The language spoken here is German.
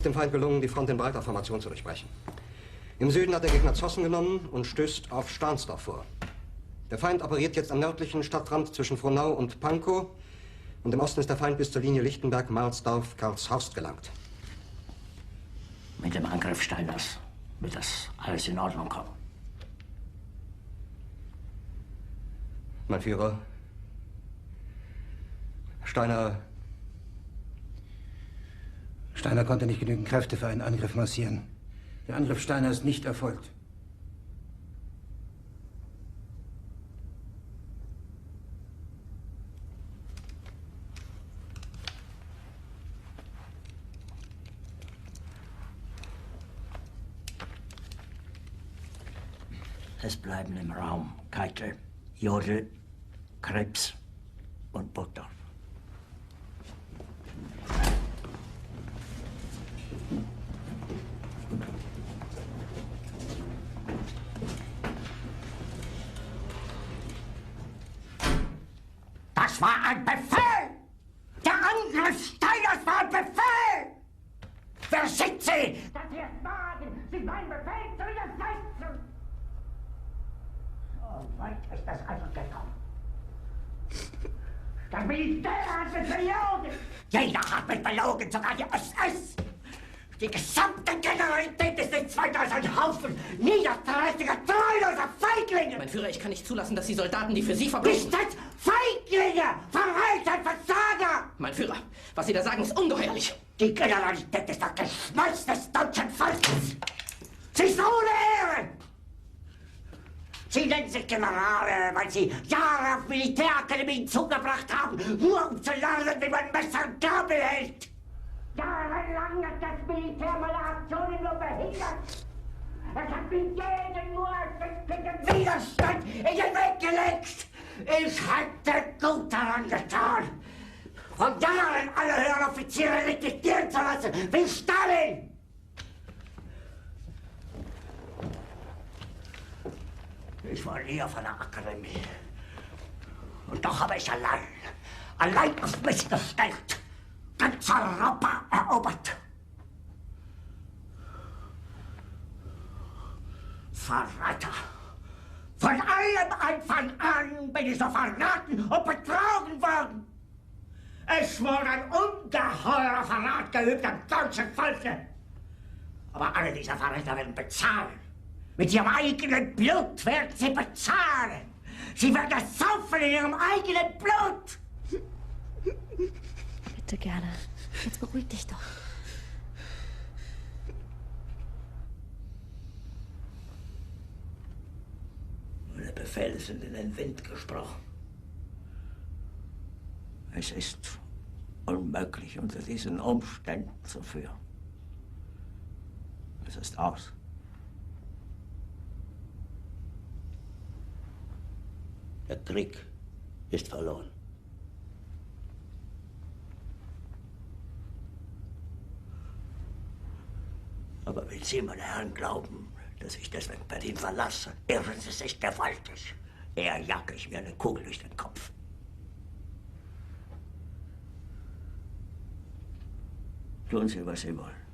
Dem Feind gelungen, die Front in breiter Formation zu durchbrechen. Im Süden hat der Gegner Zossen genommen und stößt auf Stahnsdorf vor. Der Feind operiert jetzt am nördlichen Stadtrand zwischen Frohnau und Pankow und im Osten ist der Feind bis zur Linie Lichtenberg-Marsdorf-Karlshorst gelangt. Mit dem Angriff Steiners wird das alles in Ordnung kommen. Mein Führer, Steiner konnte nicht genügend Kräfte für einen Angriff massieren. Der Angriff Steiner ist nicht erfolgt. Es bleiben im Raum Keitel, Jodl, Krebs und Burgdorf. Das war ein Befehl! Der Angriff Steiners war ein Befehl! Wer schickt Sie? Dass Sie es wagen, sich meinen Befehl zu widersetzen! So weit ist das also gekommen. Das Militär hat mich belogen! Jeder hat mich belogen, sogar die SS! Die gesamte Generalität ist nichts weiter als ein Haufen niederträchtiger, treuloser Feiglinge! Mein Führer, ich kann nicht zulassen, dass die Soldaten, die für Sie verbringen... Nicht als Feiglinge! Verreiter, Versager! Mein Führer, was Sie da sagen, ist ungeheuerlich. Die Generalität ist das Geschmolz des deutschen Volkes! Sie ist ohne Ehre! Sie nennen sich Generale, weil Sie Jahre auf Militärakademien zugebracht haben, nur um zu lernen, wie man Messer und Gabel hält! Jahrelang hat das Militär meine Aktionen nur behindert. Es hat mir jeden nur ersichtlichen Widerstand in den Weg gelegt. Ich hätte gut daran getan, von Jahren alle höheren Offiziere liquidieren zu lassen, wie Stalin. Ich war nie auf einer Akademie. Und doch habe ich allein auf mich gestellt, ganz Europa erobert. Verräter! Von allem Anfang an bin ich so verraten und betrogen worden. Es wurde ein ungeheurer Verrat geübt am deutschen Volke. Aber alle diese Verräter werden bezahlen. Mit ihrem eigenen Blut werden sie bezahlen. Sie werden es saufen in ihrem eigenen Blut. Bitte gerne. Jetzt beruhig dich doch. Meine Befehle sind in den Wind gesprochen. Es ist unmöglich, unter diesen Umständen zu führen. Es ist aus. Der Krieg ist verloren. Aber wenn Sie, meine Herren, glauben, dass ich deswegen Berlin verlasse, irren Sie sich gewaltig. Eher jage ich mir eine Kugel durch den Kopf. Tun Sie, was Sie wollen.